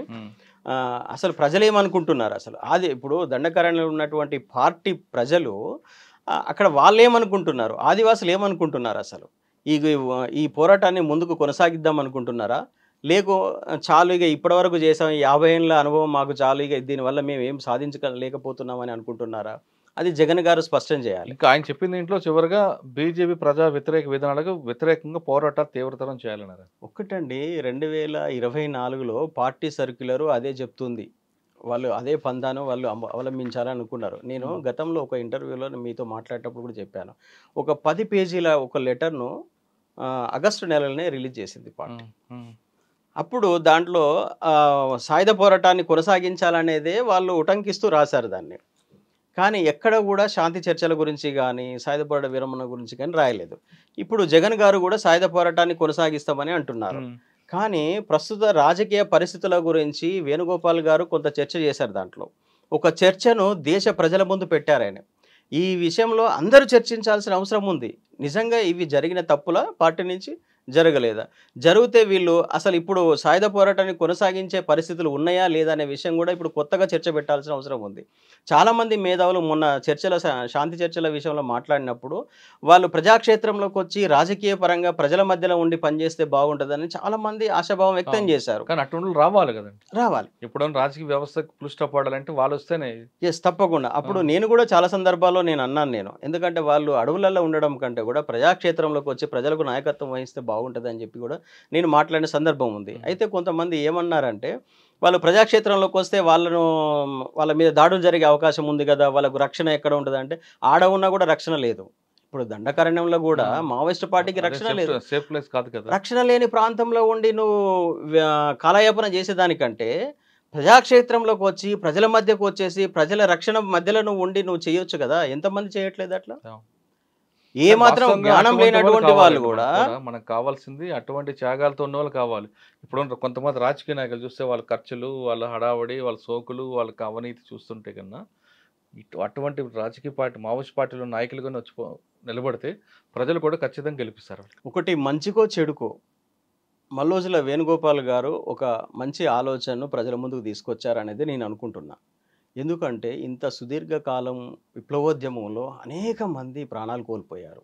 అసలు ప్రజలు ఏమనుకుంటున్నారు అసలు అది ఇప్పుడు దండకారణ్యంలో ఉన్నటువంటి పార్టీ ప్రజలు అక్కడ వాళ్ళు ఏమనుకుంటున్నారు, ఆదివాసులు ఏమనుకుంటున్నారు, అసలు ఈ పోరాటాన్ని ముందుకు కొనసాగిద్దాం అనుకుంటున్నారా, లేకు చాలు ఇక ఇప్పటివరకు చేసాం 50 ఏళ్ళ అనుభవం మాకు చాలు ఇక దీనివల్ల మేము ఏం సాధించలేకపోతున్నామని అనుకుంటున్నారా? అది జగన్ గారు స్పష్టం చేయాలి. ఇంకా ఆయన చెప్పిన దీంట్లో చివరిగా బీజేపీ ప్రజా వ్యతిరేక విధానాలకు వ్యతిరేకంగా పోరాటాలు తీవ్రతరం చేయాలన్నారు. ఒక్కటండి 2024లో పార్టీ సర్క్యులరు అదే చెప్తుంది. వాళ్ళు అదే పందాను వాళ్ళు అవలంబించాలని అనుకున్నారు. నేను గతంలో ఒక ఇంటర్వ్యూలో మీతో మాట్లాడేటప్పుడు కూడా చెప్పాను. ఒక 10 పేజీల ఒక లెటర్ను ఆగస్టు నెలలోనే రిలీజ్ చేసింది పార్టీ. అప్పుడు దాంట్లో సాయుధ పోరాటాన్ని కొనసాగించాలనేదే వాళ్ళు ఉటంకిస్తూ రాశారు దాన్ని. కానీ ఎక్కడ కూడా శాంతి చర్చల గురించి కానీ సాయుధ పోరాట విరమణ గురించి కానీ రాయలేదు. ఇప్పుడు జగన్ గారు కూడా సాయుధ పోరాటాన్ని కొనసాగిస్తామని అంటున్నారు. కానీ ప్రస్తుత రాజకీయ పరిస్థితుల గురించి వేణుగోపాల్ గారు కొంత చర్చ చేశారు. దాంట్లో ఒక చర్చను దేశ ప్రజల ముందు పెట్టారు ఆయన. ఈ విషయంలో అందరూ చర్చించాల్సిన అవసరం ఉంది. నిజంగా ఇవి జరిగిన తప్పుల పార్టీ నుంచి జరగలేదా, జరిగితే వీళ్ళు అసలు ఇప్పుడు సాయుధ పోరాటాన్ని కొనసాగించే పరిస్థితులు ఉన్నాయా లేదా అనే విషయం కూడా ఇప్పుడు కొత్తగా చర్చ పెట్టాల్సిన అవసరం ఉంది. చాలామంది మేధావులు మొన్న శాంతి చర్చల విషయంలో మాట్లాడినప్పుడు వాళ్ళు ప్రజాక్షేత్రంలోకి వచ్చి రాజకీయ పరంగా ప్రజల మధ్యలో ఉండి పనిచేస్తే బాగుంటుందని చాలామంది ఆశాభావం వ్యక్తం చేశారు. కానీ అటువంటి రావాలి కదండి, రావాలి. ఇప్పుడు రాజకీయ వ్యవస్థకు పుల్ స్టాప్ పడాలంటే వాళ్ళు వస్తేనే. ఎస్, తప్పకుండా. అప్పుడు నేను కూడా చాలా సందర్భాల్లో నేను అన్నాను. ఎందుకంటే వాళ్ళు అడవులలో ఉండడం కంటే కూడా ప్రజాక్షేత్రంలోకి వచ్చి ప్రజలకు నాయకత్వం వహిస్తే బాగుంటుంది అని చెప్పి కూడా నేను మాట్లాడిన సందర్భం ఉంది. అయితే కొంతమంది ఏమన్నారంటే వాళ్ళు ప్రజాక్షేత్రంలోకి వస్తే వాళ్ళ మీద దాడులు జరిగే అవకాశం ఉంది కదా, వాళ్ళకు రక్షణ ఎక్కడ ఉంటుంది అంటే ఆడ ఉన్నా కూడా రక్షణ లేదు. ఇప్పుడు దండకారణ్యంలో కూడా మావోయిస్ట్ పార్టీకి రక్షణ లేదు. సేఫ్ ప్లేస్ కాదు కదా. రక్షణ లేని ప్రాంతంలో ఉండి నువ్వు కాలయాపన చేసేదానికంటే ప్రజాక్షేత్రంలోకి వచ్చి ప్రజల మధ్యకు వచ్చేసి ప్రజల రక్షణ మధ్యలో నువ్వు ఉండి నువ్వు చేయొచ్చు కదా. ఎంతమంది చేయట్లేదు అట్లా? ఏ మాత్రం జ్ఞానం లేనటువంటి వాళ్ళు కూడా. మనకు కావాల్సింది అటువంటి త్యాగాలతో ఉన్న వాళ్ళు కావాలి. ఇప్పుడు కొంతమంది రాజకీయ నాయకులు చూస్తే వాళ్ళ ఖర్చులు, వాళ్ళ హడావడి, వాళ్ళ సోకులు, వాళ్ళకి అవినీతి చూస్తుంటే కన్నా అటువంటి రాజకీయ పార్టీ మావోయిస్ట్ పార్టీలో నాయకులుగా వచ్చి నిలబడితే ప్రజలు కూడా ఖచ్చితంగా గెలిపిస్తారు. ఒకటి మంచికో చెడుకో మల్లోజుల వేణుగోపాల్ గారు ఒక మంచి ఆలోచనను ప్రజల ముందుకు తీసుకొచ్చారనేది నేను అనుకుంటున్నా. ఎందుకంటే ఇంత సుదీర్ఘకాలం విప్లవోద్యమంలో అనేక మంది ప్రాణాలు కోల్పోయారు.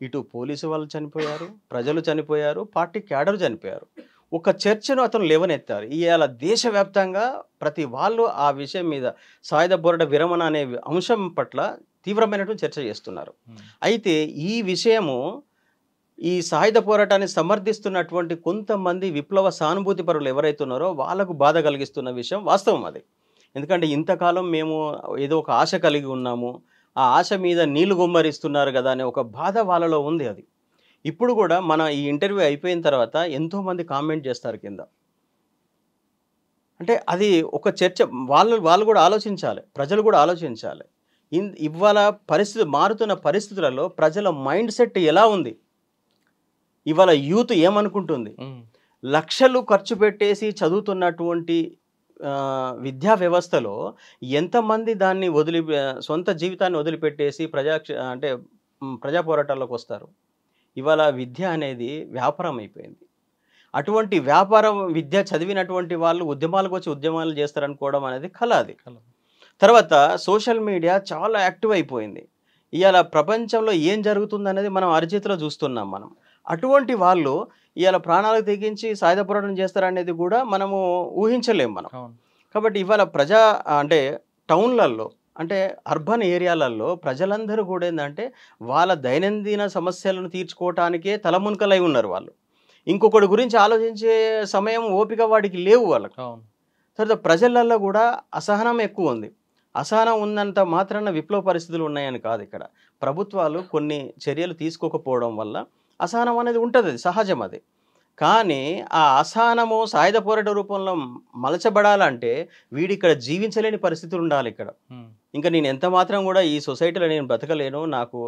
ఇటు పోలీసు వాళ్ళు చనిపోయారు, ప్రజలు చనిపోయారు, పార్టీ క్యాడర్ చనిపోయారు. ఒక చర్చను అతను లేవనెత్తారు. ఇవాళ దేశవ్యాప్తంగా ప్రతి వాళ్ళు ఆ విషయం మీద సాయుధ పోరాట విరమణ అనే అంశం పట్ల తీవ్రమైనటువంటి చర్చ చేస్తున్నారు. అయితే ఈ విషయము ఈ సాయుధ పోరాటాన్ని సమర్థిస్తున్నటువంటి కొంతమంది విప్లవ సానుభూతి పరులు ఎవరైతే ఉన్నారో వాళ్ళకు బాధ కలిగిస్తున్న విషయం వాస్తవం అది. ఎందుకంటే ఇంతకాలం మేము ఏదో ఒక ఆశ కలిగి ఉన్నాము, ఆ ఆశ మీద నీళ్లు గుమ్మరిస్తున్నారు కదా అనే ఒక బాధ వాళ్ళలో ఉంది. అది ఇప్పుడు కూడా మన ఈ ఇంటర్వ్యూ అయిపోయిన తర్వాత ఎంతోమంది కామెంట్ చేస్తారు కింద. అంటే అది ఒక చర్చ. వాళ్ళు కూడా ఆలోచించాలి, ప్రజలు కూడా ఆలోచించాలి. ఇవాళ మారుతున్న పరిస్థితులలో ప్రజల మైండ్ సెట్ ఎలా ఉంది, ఇవాళ యూత్ ఏమనుకుంటుంది, లక్షలు ఖర్చు పెట్టేసి చదువుతున్నటువంటి విద్యా వ్యవస్థలో ఎంతమంది దాన్ని సొంత జీవితాన్ని వదిలిపెట్టేసి ప్రజా పోరాటాల్లోకి వస్తారు. ఇవాళ విద్య అనేది వ్యాపారం అయిపోయింది. అటువంటి వ్యాపారం విద్య చదివినటువంటి వాళ్ళు ఉద్యమాలకు వచ్చి ఉద్యమాలు చేస్తారనుకోవడం అనేది కళ. అది తర్వాత సోషల్ మీడియా చాలా యాక్టివ్ అయిపోయింది. ఇవాళ ప్రపంచంలో ఏం జరుగుతుంది అనేది మనం అరిచేతిలో చూస్తున్నాం. మనం అటువంటి వాళ్ళు ఇవాళ ప్రాణాలకు తెగించి సాయుధ పోరాటం చేస్తారనేది కూడా మనము ఊహించలేము మనం. కాబట్టి ఇవాళ అంటే టౌన్లలో అంటే అర్బన్ ఏరియాలలో ప్రజలందరూ కూడా ఏంటంటే వాళ్ళ దైనందిన సమస్యలను తీర్చుకోవటానికే తలమునకలై ఉన్నారు వాళ్ళు. ఇంకొకటి గురించి ఆలోచించే సమయం ఓపిక వాడికి లేవు వాళ్ళకు. తర్వాత ప్రజలలో కూడా అసహనం ఎక్కువ ఉంది. అసహనం ఉన్నంత మాత్రాన విప్లవ పరిస్థితులు ఉన్నాయని కాదు. ఇక్కడ ప్రభుత్వాలు కొన్ని చర్యలు తీసుకోకపోవడం వల్ల అసహనం అనేది ఉంటుంది, అది సహజం అది. కానీ ఆ అసహనము సాయుధ పోరాట రూపంలో మలచబడాలంటే వీడి ఇక్కడ జీవించలేని పరిస్థితులు ఉండాలి ఇక్కడ. ఇంకా నేను ఎంత మాత్రం కూడా ఈ సొసైటీలో నేను బ్రతకలేను, నాకు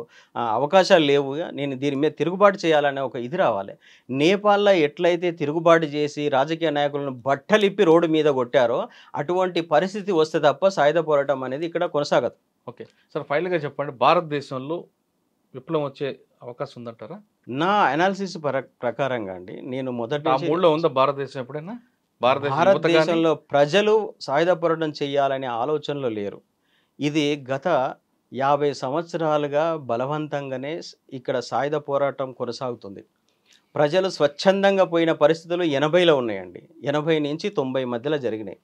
అవకాశాలు లేవు, నేను దీని మీద తిరుగుబాటు చేయాలనే ఒక ఇది రావాలి. నేపాల్లో ఎట్లయితే తిరుగుబాటు చేసి రాజకీయ నాయకులను బట్టలిప్పి రోడ్డు మీద కొట్టారో అటువంటి పరిస్థితి వస్తే తప్ప సాయుధ పోరాటం అనేది ఇక్కడ కొనసాగదు. ఓకే సార్, ఫైనల్గా చెప్పండి, భారతదేశంలో విప్లవం వచ్చే అవకాశం ఉందంటారా? నా అనాలిసిస్ ప్రకారంగా అండి, నేను మొదటి మూడులో ఉందా భారతదేశం ఎప్పుడైనా? భారతదేశంలో ప్రజలు సాయుధ పోరాటం చేయాలనే ఆలోచనలో లేరు. ఇది గత 50 సంవత్సరాలుగా బలవంతంగానే ఇక్కడ సాయుధ పోరాటం కొనసాగుతుంది. ప్రజలు స్వచ్ఛందంగా పోయిన పరిస్థితులు 80లో ఉన్నాయండి. 80 నుంచి 90 మధ్యలో జరిగినాయి.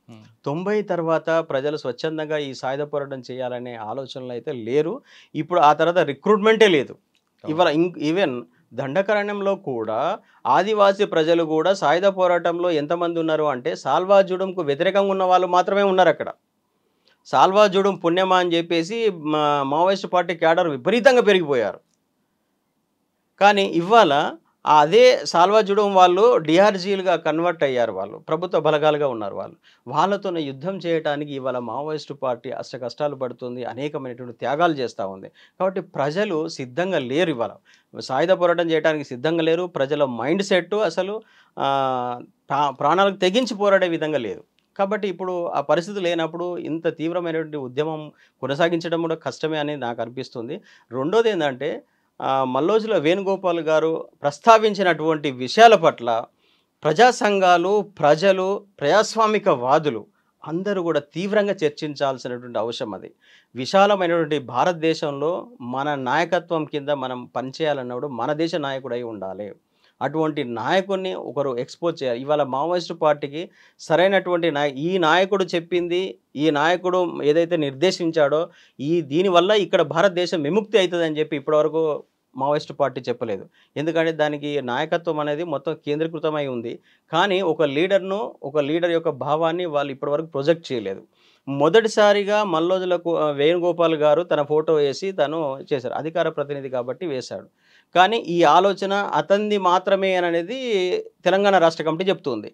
90 తర్వాత ప్రజలు స్వచ్ఛందంగా ఈ సాయుధ పోరాటం చేయాలనే ఆలోచనలు అయితే లేరు. ఇప్పుడు ఆ తర్వాత రిక్రూట్మెంటే లేదు. ఇవాళ ఈవెన్ దండకారణ్యంలో కూడా ఆదివాసీ ప్రజలు కూడా సాయుధ పోరాటంలో ఎంతమంది ఉన్నారు అంటే సాల్వాజుడంకు వ్యతిరేకంగా ఉన్న వాళ్ళు మాత్రమే ఉన్నారు అక్కడ. సాల్వాజుడం పుణ్యమా అని చెప్పేసి మావోయిస్ట్ పార్టీ క్యాడర్ విపరీతంగా పెరిగిపోయారు. కానీ ఇవాళ అదే సాల్వాజుడం వాళ్ళు డిఆర్జీలుగా కన్వర్ట్ అయ్యారు, వాళ్ళు ప్రభుత్వ బలగాలుగా ఉన్నారు. వాళ్ళతోనే యుద్ధం చేయడానికి ఇవాళ మావోయిస్టు పార్టీ అష్ట కష్టాలు పడుతుంది, అనేకమైనటువంటి త్యాగాలు చేస్తూ ఉంది. కాబట్టి ప్రజలు సిద్ధంగా లేరు, ఇవాళ సాయుధ పోరాటం చేయడానికి సిద్ధంగా లేరు. ప్రజల మైండ్ సెట్ అసలు ప్రాణాలకు తెగించి పోరాడే విధంగా లేదు. కాబట్టి ఇప్పుడు ఆ పరిస్థితి లేనప్పుడు ఇంత తీవ్రమైనటువంటి ఉద్యమం కొనసాగించడం కూడా కష్టమే అనేది నాకు అనిపిస్తుంది. రెండోది ఏంటంటే మల్లోజుల వేణుగోపాల్ గారు ప్రస్తావించినటువంటి విషయాల పట్ల ప్రజా సంఘాలు, ప్రజలు, ప్రజాస్వామిక వాదులు అందరూ కూడా తీవ్రంగా చర్చించాల్సినటువంటి అవసరం అది. విశాలమైనటువంటి భారతదేశంలో మన నాయకత్వం కింద మనం పనిచేయాలన్నప్పుడు మన దేశ నాయకుడు అయి ఉండాలి. అటువంటి నాయకుడిని ఒకరు ఎక్స్పోజ్ చేయాలి. ఇవాళ మావోయిస్టు పార్టీకి సరైనటువంటి ఈ నాయకుడు చెప్పింది, ఈ నాయకుడు ఏదైతే నిర్దేశించాడో దీనివల్ల ఇక్కడ భారతదేశం విముక్తి అవుతుందని చెప్పి ఇప్పటివరకు మావోయిస్టు పార్టీ చెప్పలేదు. ఎందుకంటే దానికి నాయకత్వం అనేది మొత్తం కేంద్రీకృతమై ఉంది. కానీ ఒక లీడర్ యొక్క భావాన్ని వాళ్ళు ఇప్పటివరకు ప్రొజెక్ట్ చేయలేదు. మొదటిసారిగా మల్లోజుల వేణుగోపాల్ గారు తన ఫోటో వేసి తను చేశారు, అధికార ప్రతినిధి కాబట్టి వేశాడు. కానీ ఈ ఆలోచన అతనిది మాత్రమే అనేది తెలంగాణ రాష్ట్ర కమిటీ చెప్తుంది.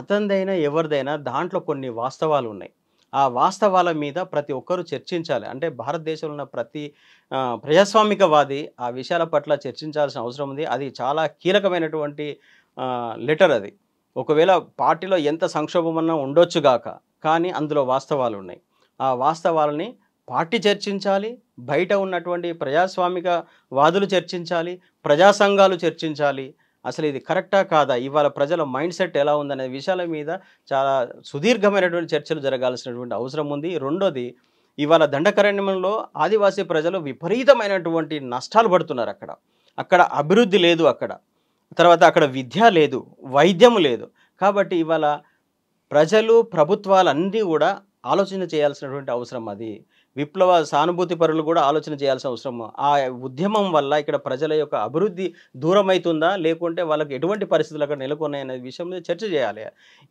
అతనిదైనా ఎవరిదైనా దాంట్లో కొన్ని వాస్తవాలు ఉన్నాయి. ఆ వాస్తవాల మీద ప్రతి ఒక్కరూ చర్చించాలి. అంటే భారతదేశంలో ఉన్న ప్రతి ప్రజాస్వామికవాది ఆ విషయాల పట్ల చర్చించాల్సిన అవసరం ఉంది. అది చాలా కీలకమైనటువంటి లెటర్ అది. ఒకవేళ పార్టీలో ఎంత సంక్షోభమన్నా ఉండొచ్చుగాక, కానీ అందులో వాస్తవాలు ఉన్నాయి. ఆ వాస్తవాలని పార్టీ చర్చించాలి, బయట ఉన్నటువంటి ప్రజాస్వామిక వాదులు చర్చించాలి, ప్రజా సంఘాలు చర్చించాలి. అసలు ఇది కరెక్టా కాదా, ఇవాళ ప్రజల మైండ్ సెట్ ఎలా ఉందనే విషయాల మీద చాలా సుదీర్ఘమైనటువంటి చర్చలు జరగాల్సినటువంటి అవసరం ఉంది. రెండోది, ఇవాళ దండకారణ్యంలో ఆదివాసీ ప్రజలు విపరీతమైనటువంటి నష్టాలు పడుతున్నారు. అక్కడ అభివృద్ధి లేదు, తర్వాత అక్కడ విద్య లేదు, వైద్యం లేదు. కాబట్టి ఇవాళ ప్రజలు, ప్రభుత్వాలన్నీ కూడా ఆలోచన చేయాల్సినటువంటి అవసరం అది. విప్లవ సానుభూతి పరులు కూడా ఆలోచన చేయాల్సిన అవసరం. ఆ ఉద్యమం వల్ల ఇక్కడ ప్రజల యొక్క అభివృద్ధి దూరమవుతుందా, లేకుంటే వాళ్ళకి ఎటువంటి పరిస్థితులు అక్కడ నెలకొన్నాయనే విషయం మీద చర్చ చేయాలి.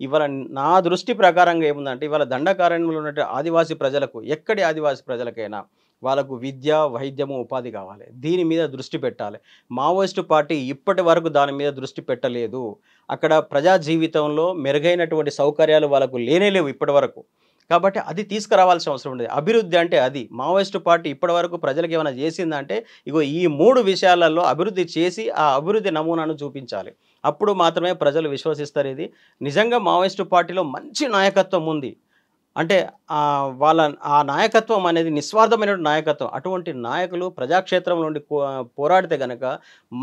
ఇవాళ నా దృష్టి ప్రకారంగా ఏముందంటే, ఇవాళ దండకారణ్యంలో ఉన్న ఆదివాసీ ప్రజలకు, ఎక్కడి ఆదివాసీ ప్రజలకైనా వాళ్ళకు విద్య, వైద్యము, ఉపాధి కావాలి. దీని మీద దృష్టి పెట్టాలి. మావోయిస్టు పార్టీ ఇప్పటి వరకు దాని మీద దృష్టి పెట్టలేదు. అక్కడ ప్రజా జీవితంలో మెరుగైనటువంటి సౌకర్యాలు వాళ్ళకు లేనేలేవు ఇప్పటి వరకు. కాబట్టి అది తీసుకురావాల్సిన అవసరం ఉండేది. అభివృద్ధి అంటే అది. మావోయిస్టు పార్టీ ఇప్పటివరకు ప్రజలకు ఏమైనా చేసిందంటే ఇగో ఈ 3 విషయాలలో అభివృద్ధి చేసి ఆ అభివృద్ధి నమూనాను చూపించాలి. అప్పుడు మాత్రమే ప్రజలు విశ్వసిస్తారు. ఇది నిజంగా మావోయిస్టు పార్టీలో మంచి నాయకత్వం ఉంది. అంటే వాళ్ళ ఆ నాయకత్వం అనేది నిస్వార్థమైన నాయకత్వం. అటువంటి నాయకులు ప్రజాక్షేత్రం నుండి పోరాడితే గనక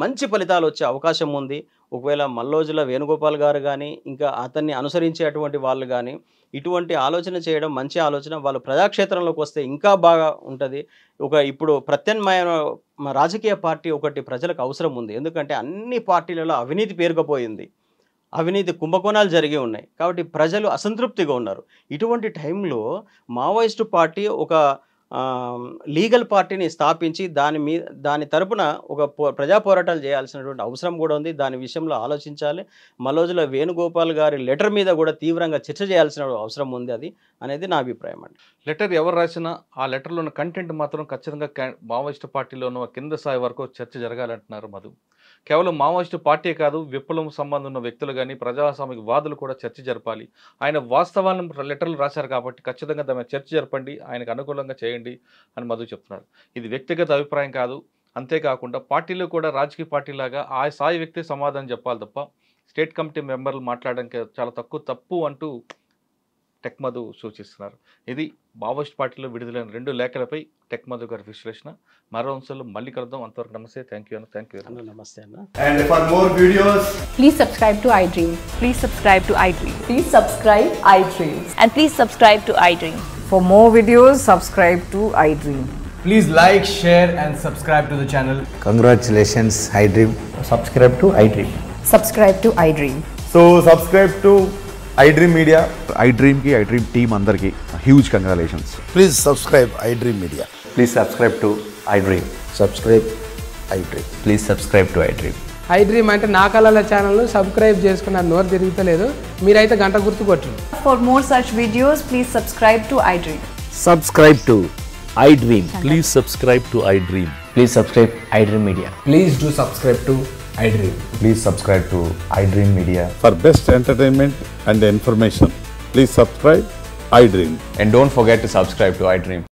మంచి ఫలితాలు వచ్చే అవకాశం ఉంది. ఒకవేళ మల్లోజుల వేణుగోపాల్ గారు కానీ, ఇంకా అతన్ని అనుసరించేటువంటి వాళ్ళు కానీ ఇటువంటి ఆలోచన చేయడం మంచి ఆలోచన. వాళ్ళు ప్రజాక్షేత్రంలోకి వస్తే ఇంకా బాగా ఉంటుంది. ఇప్పుడు ప్రత్యామ్నాయ రాజకీయ పార్టీ ఒకటి ప్రజలకు అవసరం ఉంది. ఎందుకంటే అన్ని పార్టీలలో అవినీతి పేరుకుపోయింది, అవినీతి కుంభకోణాలు జరిగి ఉన్నాయి. కాబట్టి ప్రజలు అసంతృప్తిగా ఉన్నారు. ఇటువంటి టైంలో మావోయిస్టు పార్టీ ఒక లీగల్ పార్టీని స్థాపించి దాని తరపున ఒక ప్రజా పోరాటాలు చేయాల్సినటువంటి అవసరం కూడా ఉంది. దాని విషయంలో ఆలోచించాలి. మల్లోజుల వేణుగోపాల్ గారి లెటర్ మీద కూడా తీవ్రంగా చర్చ చేయాల్సిన అవసరం ఉంది అది అనేది నా అభిప్రాయం అండి. లెటర్ ఎవరు రాసినా ఆ లెటర్లో ఉన్న కంటెంట్ మాత్రం ఖచ్చితంగా మావోయిస్టు పార్టీలోనూ కింద స్థాయి వరకు చర్చ జరగాలంటున్నారు మధు. కేవలం మావోయిస్టు పార్టీ కాదు, విప్లవం సంబంధం ఉన్న వ్యక్తులు కానీ ప్రజాస్వామిక వాదులు కూడా చర్చ జరపాలి. ఆయన వాస్తవాలను లెటర్లు రాశారు కాబట్టి ఖచ్చితంగా దాని చర్చ జరపండి, ఆయనకు అనుకూలంగా చేయండి అని మధు చెప్తున్నారు. ఇది వ్యక్తిగత అభిప్రాయం కాదు. అంతేకాకుండా పార్టీలో కూడా రాజకీయ పార్టీలాగా ఆ స్థాయి వ్యక్తి సమాధానం చెప్పాలి తప్ప స్టేట్ కమిటీ మెంబర్లు మాట్లాడడానికి చాలా తప్పు అంటూ టెక్ మధు సూచిస్తున్నారు. ఇది మావోయిస్ట్ పార్టీలో విడుదలైన 2 లేఖలపై టెక్ మధు గారి విశ్లేషణ. మరో అంశాలు మళ్ళీ కలుద్దాం. అంతవరకు నమస్తే. థ్యాంక్ యూ అన్న. నమస్తే అన్న. And for more videos, please subscribe to iDream. Please subscribe to iDream. Please subscribe iDream. And please subscribe to iDream. For more videos, subscribe to iDream. please like, share and subscribe to the channel. Congratulations, iDream. Subscribe to iDream. Subscribe to iDream. So subscribe to iDream Media. iDream ki iDream team andarki huge congratulations. Please subscribe iDream Media. Please subscribe to iDream. Subscribe iDream. Please subscribe to iDream. iDream అంటే నా కళల channel subscribe చేసుకున్న నోరు తిరుగుతలేదు. మీరైతే గంట గుర్తు కొట్టండి. For more such videos, please subscribe to iDream. Subscribe to iDream. Please subscribe to iDream. Please subscribe iDream Media. Please do subscribe to iDream. Please subscribe to iDream Media. For best entertainment and information, please subscribe iDream. And don't forget to subscribe to iDream.